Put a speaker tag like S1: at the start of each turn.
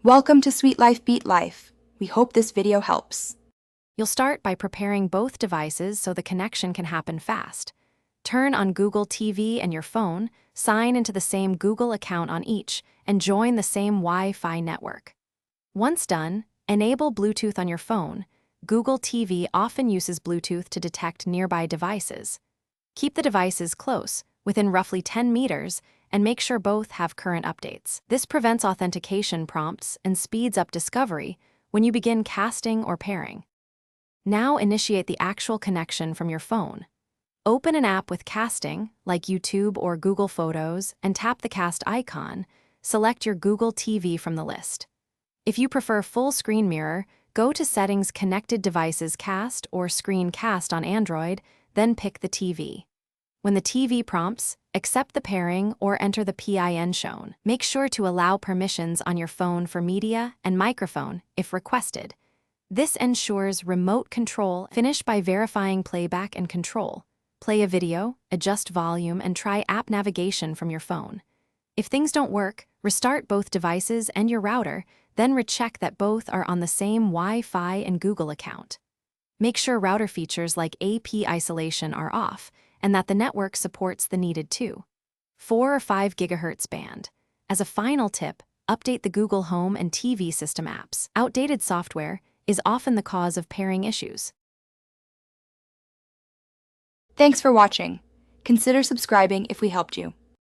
S1: Welcome to Sweet Life Beat Life. We hope this video helps.
S2: You'll start by preparing both devices so the connection can happen fast. Turn on Google TV and your phone, sign into the same Google account on each, and join the same Wi-Fi network. Once done, enable Bluetooth on your phone. Google TV often uses Bluetooth to detect nearby devices. Keep the devices close, within roughly 10 meters, and make sure both have current updates. This prevents authentication prompts and speeds up discovery when you begin casting or pairing. Now initiate the actual connection from your phone. Open an app with casting, like YouTube or Google Photos, and tap the cast icon. Select your Google TV from the list. If you prefer full screen mirror, go to Settings Connected Devices Cast or Screen Cast on Android, then pick the TV. When the TV prompts, accept the pairing or enter the PIN shown. Make sure to allow permissions on your phone for media and microphone if requested. This ensures remote control. Finish by verifying playback and control. Play a video, adjust volume, and try app navigation from your phone. If things don't work, restart both devices and your router, then recheck that both are on the same Wi-Fi and Google account. Make sure router features like AP isolation are off, and that the network supports the needed 2, 4 or 5 GHz band. As a final tip, update the Google Home and TV system apps. Outdated software is often the cause of pairing issues.
S1: Thanks for watching. Consider subscribing if we helped you.